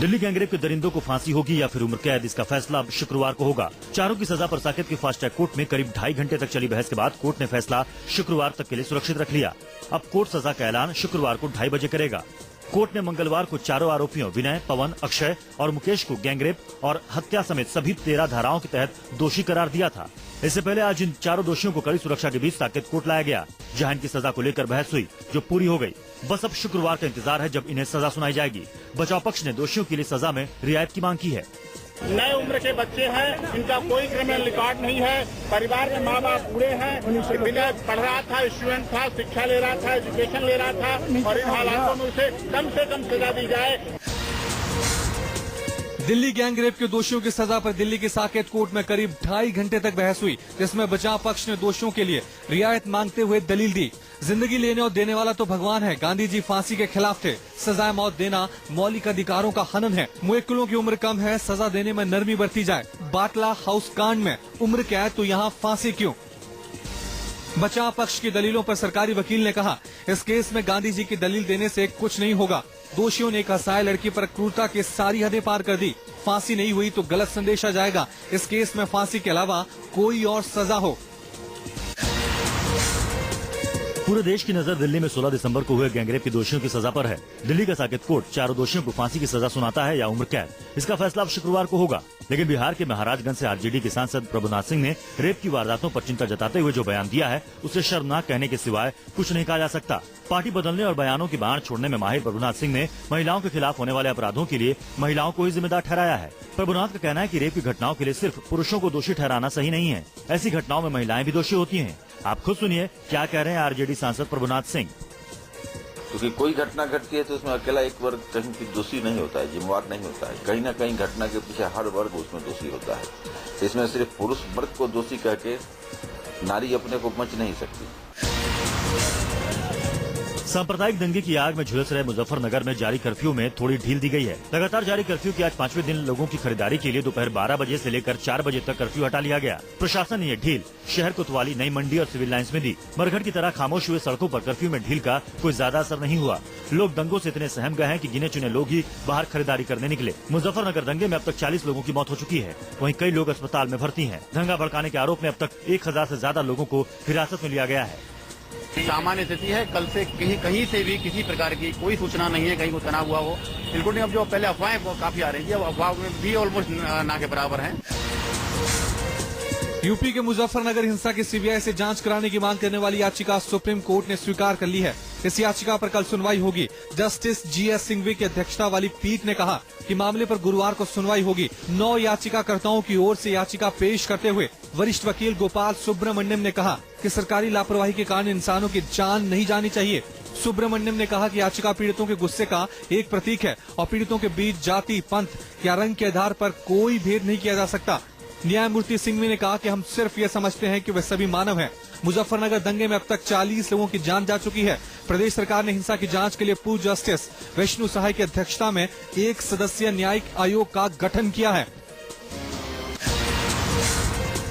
Delhi gangrape के दरिंदों को फांसी होगी या फिर उम्र कैद, इसका फैसला अब शुक्रवार को होगा। चारों की सजा पर साकेत की फास्ट ट्रैक कोर्ट में करीब 2.5 घंटे तक चली बहस के बाद कोर्ट ने फैसला शुक्रवार तक के लिए सुरक्षित रख लिया। अब कोर्ट सजा का ऐलान शुक्रवार को 2:30 बजे करेगा। कोर्ट ने मंगलवार को चारों आरोपियों विनय, पवन, अक्षय और मुकेश को गैंगरेप और हत्या समेत सभी 13 धाराओं के तहत दोषी करार दिया था। इससे पहले आज इन चारों दोषियों को कड़ी सुरक्षा के बीच साकेत कोर्ट लाया गया, जहां इनकी सजा को लेकर बहस हुई, जो पूरी हो गई। बस अब शुक्रवार का इंतजार है जब इन्हें सजा सुनाई जाएगी। बचाव पक्ष ने दोषियों के लिए सजा में रियायत की मांग की है। नए उम्र के बच्चे हैं, इनका कोई क्रिमिनल रिकॉर्ड नहीं है, परिवार के माँ बाप बूढ़े हैं, विनय पढ़ रहा था, स्टूडेंट था, शिक्षा ले रहा था, एजुकेशन ले रहा था, और इन हालातों में उसे कम से कम सजा दी जाए। दिल्ली गैंगरेप के दोषियों की सजा पर दिल्ली की साकेत कोर्ट में करीब 2.5 घंटे तक बहस हुई, जिसमें बचाव पक्ष ने दोषियों के लिए रियायत मांगते हुए दलील दी। जिंदगी लेने और देने वाला तो भगवान है, गांधी जी फांसी के खिलाफ थे, सजाए मौत देना मौलिक अधिकारों का हनन है, मुवक्किलों की उम्र कम है, सजा देने में नरमी बरती जाए। बाटला हाउस कांड में उम्र कैद तो यहाँ फांसी क्यों? बचाव पक्ष की दलीलों पर सरकारी वकील ने कहा, इस केस में गांधी जी की दलील देने से कुछ नहीं होगा। दोषियों ने एक असहाय लड़की पर क्रूरता की सारी हदें पार कर दी। फांसी नहीं हुई तो गलत संदेश आ जाएगा। इस केस में फांसी के अलावा कोई और सजा हो। पूरे देश की नजर दिल्ली में 16 दिसंबर को हुए गैंगरेप के दोषियों की सजा पर है। दिल्ली का साकेत कोर्ट चारों दोषियों को फांसी की सजा सुनाता है या उम्र कैद, इसका फैसला अब शुक्रवार को होगा। लेकिन बिहार के महाराजगंज से आरजेडी के सांसद प्रभुनाथ सिंह ने रेप की वारदातों पर चिंता जताते हुए जो बयान दिया है, उसे शर्मनाक कहने के सिवाय कुछ नहीं कहा जा सकता। पार्टी बदलने और बयानों की बाढ़ छोड़ने में माहिर प्रभुनाथ सिंह ने महिलाओं के खिलाफ होने वाले अपराधों के लिए महिलाओं को ही जिम्मेदार ठहराया है। प्रभुनाथ का कहना है कि रेप की घटनाओं के लिए सिर्फ पुरुषों को दोषी ठहराना सही नहीं है, ऐसी घटनाओं में महिलाएं भी दोषी होती हैं। आप खुद सुनिए क्या कह रहे हैं आरजेडी सांसद प्रभुनाथ सिंह। क्योंकि कोई घटना घटती है तो उसमें अकेला एक वर्ग कहीं भी दोषी नहीं होता है, जिम्मेवार नहीं होता है। कहीं न कहीं घटना के पीछे हर वर्ग उसमें दोषी होता है। इसमें सिर्फ पुरुष वर्ग को दोषी कह के नारी अपने को बच नहीं सकती। सांप्रदायिक दंगे की आग में झुलस रहे मुजफ्फरनगर में जारी कर्फ्यू में थोड़ी ढील दी गई है। लगातार जारी कर्फ्यू के आज 5वें दिन लोगों की खरीदारी के लिए दोपहर 12 बजे से लेकर 4 बजे तक कर्फ्यू हटा लिया गया। प्रशासन ने ये ढील शहर कोतवाली, नई मंडी और सिविल लाइंस में दी। मरघट की तरह खामोश हुए सड़कों पर कर्फ्यू में ढील का कोई ज्यादा असर नहीं हुआ। लोग दंगों से इतने सहम गए हैं कि गिने चुने लोग ही बाहर खरीदारी करने निकले। मुजफ्फरनगर दंगे में अब तक 40 लोगों की मौत हो चुकी है, वहीं कई लोग अस्पताल में भर्ती हैं। दंगा भड़काने के आरोप में अब तक 1000 से ज्यादा लोगों को हिरासत में लिया गया है। सामान्य स्थिति है। कल से कहीं से भी किसी प्रकार की कोई सूचना नहीं है कहीं को तनाव हुआ हो। इंक्लूडिंग अब जो पहले अफवाहें वो काफी आ रही थी, अब अफवाह में भी ऑलमोस्ट ना के बराबर हैं। यूपी के मुजफ्फरनगर हिंसा की सीबीआई से जांच कराने की मांग करने वाली याचिका सुप्रीम कोर्ट ने स्वीकार कर ली है। इस याचिका पर कल सुनवाई होगी। जस्टिस जीएस सिंघवी की अध्यक्षता वाली पीठ ने कहा कि मामले पर गुरुवार को सुनवाई होगी। 9 याचिकाकर्ताओं की ओर से याचिका पेश करते हुए वरिष्ठ वकील गोपाल सुब्रमण्यम ने कहा कि सरकारी लापरवाही के कारण इंसानों की जान नहीं जानी चाहिए। सुब्रमण्यम ने कहा कि याचिका पीड़ितों के गुस्से का एक प्रतीक है और पीड़ितों के बीच जाति, पंथ या रंग के आधार पर कोई भेद नहीं किया जा सकता। न्यायमूर्ति सिंघवी ने कहा कि हम सिर्फ ये समझते हैं कि वे सभी मानव हैं। मुजफ्फरनगर दंगे में अब तक 40 लोगों की जान जा चुकी है। प्रदेश सरकार ने हिंसा की जांच के लिए पूर्व जस्टिस विष्णु सहाय की अध्यक्षता में 1 सदस्यीय न्यायिक आयोग का गठन किया है।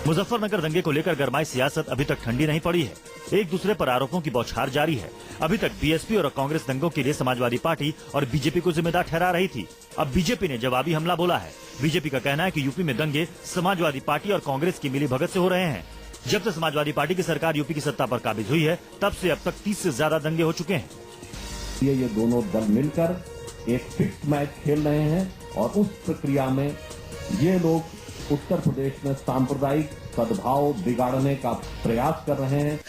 मुजफ्फरनगर दंगे को लेकर गरमाई सियासत अभी तक ठंडी नहीं पड़ी है। एक दूसरे पर आरोपों की बौछार जारी है। अभी तक बीएसपी और कांग्रेस दंगों के लिए समाजवादी पार्टी और बीजेपी को जिम्मेदार ठहरा रही थी। अब बीजेपी ने जवाबी हमला बोला है। बीजेपी का कहना है कि यूपी में दंगे समाजवादी पार्टी और कांग्रेस की मिलीभगत से हो रहे हैं। जब से समाजवादी पार्टी की सरकार यूपी की सत्ता पर काबिज हुई है, तब से अब तक 30 से ज्यादा दंगे हो चुके हैं। ये दोनों दल मिलकर एक फिक्स मैच खेल रहे हैं और उस प्रक्रिया में ये लोग उत्तर प्रदेश में सांप्रदायिक सद्भाव बिगाड़ने का प्रयास कर रहे हैं।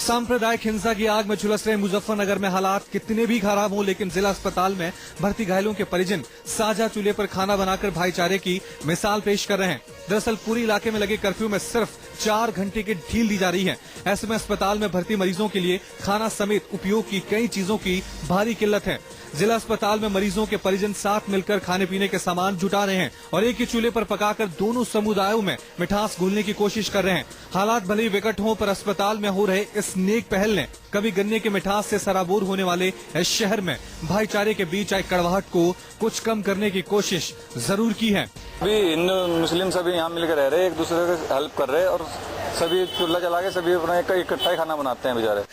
सांप्रदायिक हिंसा की आग में झुलस रहे मुजफ्फरनगर में हालात कितने भी खराब हों, लेकिन जिला अस्पताल में भर्ती घायलों के परिजन साझा चूल्हे पर खाना बनाकर भाईचारे की मिसाल पेश कर रहे हैं। दरअसल पूरी इलाके में लगे कर्फ्यू में सिर्फ 4 घंटे की ढील दी जा रही है। ऐसे में अस्पताल में भर्ती मरीजों के लिए खाना समेत उपयोग की कई चीजों की भारी किल्लत है। जिला अस्पताल में मरीजों के परिजन साथ मिलकर खाने पीने के सामान जुटा रहे हैं और एक ही चूल्हे पर पकाकर दोनों समुदायों में मिठास घुलने की कोशिश कर रहे हैं। हालात भले ही विकट हों, पर अस्पताल में हो रहे इस नेक पहल ने कभी गन्ने के मिठास से सराबोर होने वाले इस शहर में भाईचारे के बीच आई कड़वाहट को कुछ कम करने की कोशिश जरूर की है। अभी हिंदू मुस्लिम सभी यहाँ मिलकर रह रहे, एक दूसरे को हेल्प कर रहे और सभी चूल्हा जला के सभी अपना इकट्ठा ही खाना बनाते हैं बेचारे।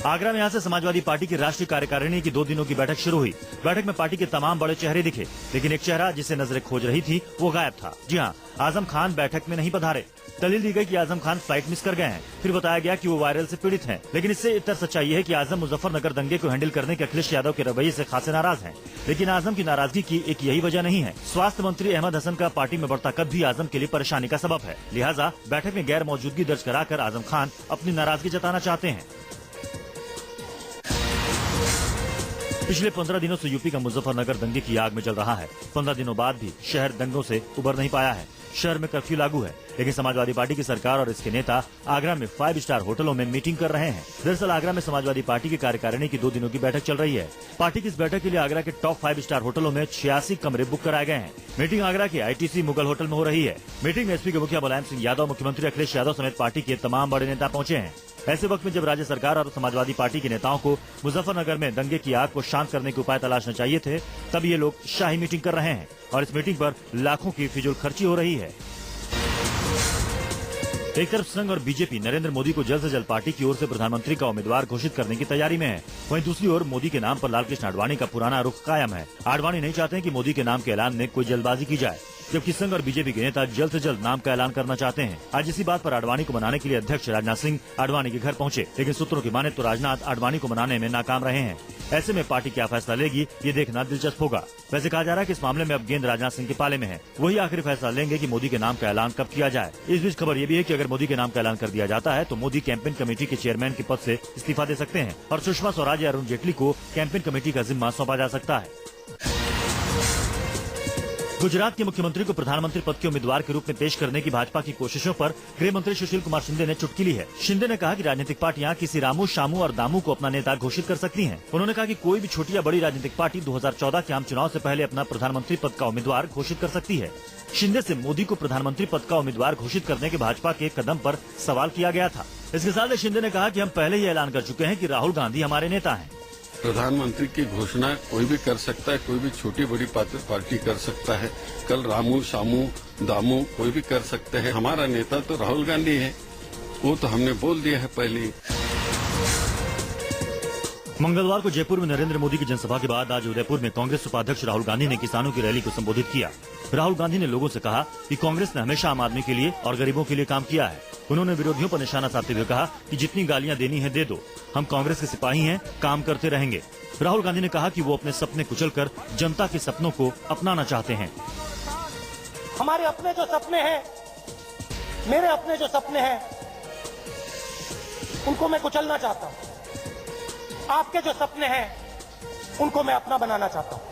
आगरा में यहाँ से समाजवादी पार्टी की राष्ट्रीय कार्यकारिणी की 2 दिनों की बैठक शुरू हुई। बैठक में पार्टी के तमाम बड़े चेहरे दिखे, लेकिन एक चेहरा जिसे नजरें खोज रही थी वो गायब था। जी हाँ, आजम खान बैठक में नहीं पधारे। दलील दी गई कि आजम खान फ्लाइट मिस कर गए हैं। फिर बताया गया कि वो वायरल से पीड़ित हैं। लेकिन इससे इतर सच्चाई है कि आजम मुजफ्फरनगर दंगे को हैंडल करने के अखिलेश यादव के रवैये से खासे नाराज हैं। लेकिन आजम की नाराजगी की एक यही वजह नहीं है। स्वास्थ्य मंत्री अहमद हसन का पार्टी में बढ़ता कद भी आजम के लिए परेशानी का सबब है। लिहाजा बैठक में गैर मौजूदगी दर्ज कराकर आजम खान अपनी नाराजगी जताना चाहते हैं। पिछले 15 दिनों से यूपी का मुजफ्फरनगर दंगे की आग में जल रहा है। 15 दिनों बाद भी शहर दंगों से उबर नहीं पाया है। शहर में कर्फ्यू लागू है, लेकिन समाजवादी पार्टी की सरकार और इसके नेता आगरा में 5 स्टार होटलों में मीटिंग कर रहे हैं। दरअसल आगरा में समाजवादी पार्टी की कार्यकारिणी की 2 दिनों की बैठक चल रही है। पार्टी की इस बैठक के लिए आगरा के टॉप 5 स्टार होटलों में 86 कमरे बुक कराए गए हैं। मीटिंग आगरा के ITC मुगल होटल में हो रही है। मीटिंग में SP के मुखिया मुलायम सिंह यादव, मुख्यमंत्री अखिलेश यादव समेत पार्टी के तमाम बड़े नेता पहुंचे हैं। ऐसे वक्त में जब राज्य सरकार और समाजवादी पार्टी के नेताओं को मुजफ्फरनगर में दंगे की आग को शांत करने के उपाय तलाशने चाहिए थे, तब ये लोग शाही मीटिंग कर रहे हैं और इस मीटिंग पर लाखों की फिजूल खर्ची हो रही है। एक तरफ संघ और बीजेपी नरेंद्र मोदी को जल्द से जल्द पार्टी की ओर से प्रधानमंत्री का उम्मीदवार घोषित करने की तैयारी में है। वहीं दूसरी ओर मोदी के नाम पर लालकृष्ण आडवाणी का पुराना रुख कायम है। आडवाणी नहीं चाहते हैं कि मोदी के नाम के ऐलान में कोई जल्दबाजी की जाए, जबकि संघ और बीजेपी के नेता जल्द से जल्द नाम का ऐलान करना चाहते हैं। आज इसी बात पर आडवाणी को मनाने के लिए अध्यक्ष राजनाथ सिंह आडवाणी के घर पहुंचे, लेकिन सूत्रों की माने तो राजनाथ आडवाणी को मनाने में नाकाम रहे हैं। ऐसे में पार्टी क्या फैसला लेगी, ये देखना दिलचस्प होगा। वैसे कहा जा रहा है कि इस मामले में अब गेंद राजनाथ सिंह के पाले में है। वही आखिरी फैसला लेंगे कि मोदी के नाम का ऐलान कब किया जाए। इस बीच खबर ये भी है कि अगर मोदी के नाम का ऐलान कर दिया जाता है तो मोदी कैंपेन कमेटी के चेयरमैन के पद से इस्तीफा दे सकते हैं और सुषमा स्वराज या अरुण जेटली को कैंपेन कमेटी का जिम्मा सौंपा जा सकता है। गुजरात के मुख्यमंत्री को प्रधानमंत्री पद के उम्मीदवार के रूप में पेश करने की भाजपा की कोशिशों पर गृह मंत्री सुशील कुमार शिंदे ने चुटकी ली है। शिंदे ने कहा कि राजनीतिक पार्टियां किसी रामू, शामू और दामू को अपना नेता घोषित कर सकती हैं। उन्होंने कहा कि कोई भी छोटी या बड़ी राजनीतिक पार्टी 2014 के आम चुनाव से पहले अपना प्रधानमंत्री पद का उम्मीदवार घोषित कर सकती है। शिंदे से मोदी को प्रधानमंत्री पद का उम्मीदवार घोषित करने के भाजपा के कदम पर सवाल किया गया था। इसके साथ ही शिंदे ने कहा कि हम पहले ही ऐलान कर चुके हैं कि राहुल गांधी हमारे नेता हैं। प्रधानमंत्री की घोषणा कोई भी कर सकता है, कोई भी छोटी बड़ी पार्टी कर सकता है। कल रामू, शामू, दामू कोई भी कर सकते हैं। हमारा नेता तो राहुल गांधी है, वो तो हमने बोल दिया है पहले ही। मंगलवार को जयपुर में नरेंद्र मोदी की जनसभा के बाद आज उदयपुर में कांग्रेस उपाध्यक्ष राहुल गांधी ने किसानों की रैली को संबोधित किया। राहुल गांधी ने लोगों से कहा कि कांग्रेस ने हमेशा आम आदमी के लिए और गरीबों के लिए काम किया है। उन्होंने विरोधियों पर निशाना साधते हुए कहा कि जितनी गालियां देनी है दे दो, हम कांग्रेस के सिपाही हैं, काम करते रहेंगे। राहुल गांधी ने कहा कि वो अपने सपने कुचलकर जनता के सपनों को अपनाना चाहते हैं। हमारे अपने जो सपने हैं, मेरे अपने जो सपने हैं, उनको मैं कुचलना चाहता हूं। आपके जो सपने हैं, उनको मैं अपना बनाना चाहता हूं।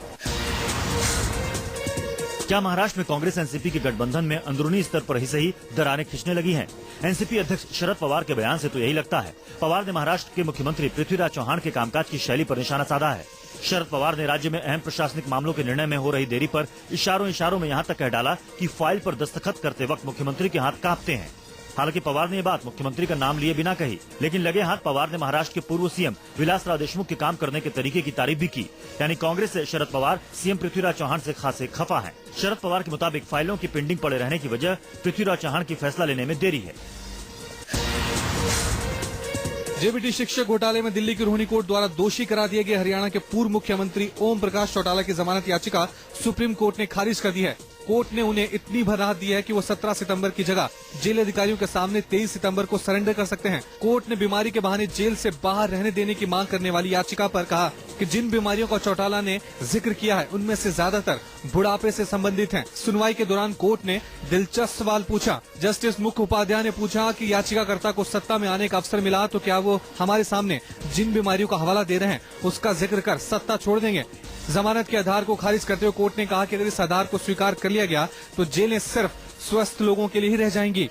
क्या महाराष्ट्र में कांग्रेस एनसीपी के गठबंधन में अंदरूनी स्तर पर ही सही दरारें खिंचने लगी हैं? एनसीपी अध्यक्ष शरद पवार के बयान से तो यही लगता है। पवार ने महाराष्ट्र के मुख्यमंत्री पृथ्वीराज चौहान के कामकाज की शैली पर निशाना साधा है। शरद पवार ने राज्य में अहम प्रशासनिक मामलों के निर्णय में हो रही देरी पर इशारों में यहाँ तक कह डाला कि फाइल पर दस्तखत करते वक्त मुख्यमंत्री के हाथ कांपते हैं। हालांकि पवार ने ये बात मुख्यमंत्री का नाम लिए बिना कही, लेकिन लगे हाथ पवार ने महाराष्ट्र के पूर्व सीएम विलासराव देशमुख के काम करने के तरीके की तारीफ भी की। यानी कांग्रेस से शरद पवार सीएम पृथ्वीराज चौहान से खासे खफा हैं। शरद पवार के मुताबिक फाइलों की पेंडिंग पड़े रहने की वजह पृथ्वीराज चौहान की फैसला लेने में देरी है। जेबीटी शिक्षक घोटाले में दिल्ली की रोहिणी कोर्ट द्वारा दोषी करार दिए गए हरियाणा के पूर्व मुख्यमंत्री ओम प्रकाश चौटाला की जमानत याचिका सुप्रीम कोर्ट ने खारिज कर दी है। कोर्ट ने उन्हें इतनी भर राहत दी है कि वो 17 सितंबर की जगह जेल अधिकारियों के सामने 23 सितंबर को सरेंडर कर सकते हैं। कोर्ट ने बीमारी के बहाने जेल से बाहर रहने देने की मांग करने वाली याचिका पर कहा कि जिन बीमारियों का चौटाला ने जिक्र किया है, उनमें से ज्यादातर बुढ़ापे से संबंधित हैं। सुनवाई के दौरान कोर्ट ने दिलचस्प सवाल पूछा। जस्टिस मुखोपाध्याय ने पूछा कि याचिकाकर्ता को सत्ता में आने का अवसर मिला तो क्या वो हमारे सामने जिन बीमारियों का हवाला दे रहे हैं उसका जिक्र कर सत्ता छोड़ देंगे। जमानत के आधार को खारिज करते हुए कोर्ट ने कहा कि अगर इस आधार को स्वीकार कर लिया गया तो जेलें सिर्फ स्वस्थ लोगों के लिए ही रह जाएंगी।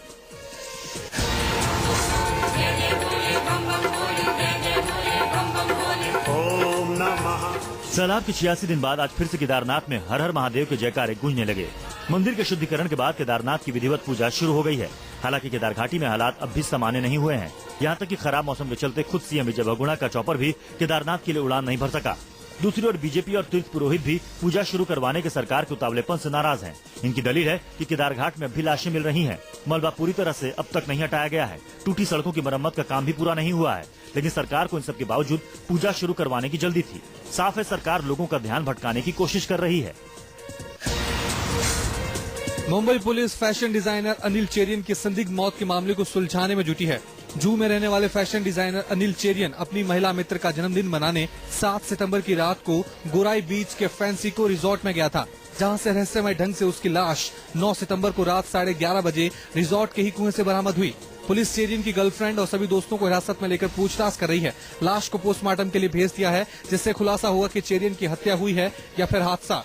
सैलाब के 86 दिन बाद आज फिर से केदारनाथ में हर हर महादेव के जयकारे गूंजने लगे। मंदिर के शुद्धिकरण के बाद केदारनाथ की विधिवत पूजा शुरू हो गई है। हालांकि केदार घाटी में हालात अब भी सामान्य नहीं हुए हैं। यहाँ तक कि खराब मौसम के चलते खुद सीएम विजय बहुगुणा का चॉपर भी केदारनाथ के लिए उड़ान नहीं भर सका। दूसरी ओर बीजेपी और तीर्थ पुरोहित भी पूजा शुरू करवाने के सरकार के उतावलेपन से नाराज हैं। इनकी दलील है कि केदार घाट में अब भी लाशें मिल रही हैं। मलबा पूरी तरह से अब तक नहीं हटाया गया है। टूटी सड़कों की मरम्मत का काम भी पूरा नहीं हुआ है, लेकिन सरकार को इन सब के बावजूद पूजा शुरू करवाने की जल्दी थी। साफ है सरकार लोगों का ध्यान भटकाने की कोशिश कर रही है। Mumbai police fashion designer Anil Cherian की संदिग्ध मौत के मामले को सुलझाने में जुटी है। जू में रहने वाले फैशन डिजाइनर अनिल चेरियन अपनी महिला मित्र का जन्मदिन मनाने 7 सितंबर की रात को गोराई बीच के फैंसिको रिजॉर्ट में गया था, जहां से रहस्यमय ढंग से उसकी लाश 9 सितंबर को रात 11:30 बजे रिजॉर्ट के ही कुएं से बरामद हुई। पुलिस चेरियन की गर्लफ्रेंड और सभी दोस्तों को हिरासत में लेकर पूछताछ कर रही है। लाश को पोस्टमार्टम के लिए भेज दिया है, जिससे खुलासा हुआ कि चेरियन की हत्या हुई है या फिर हादसा।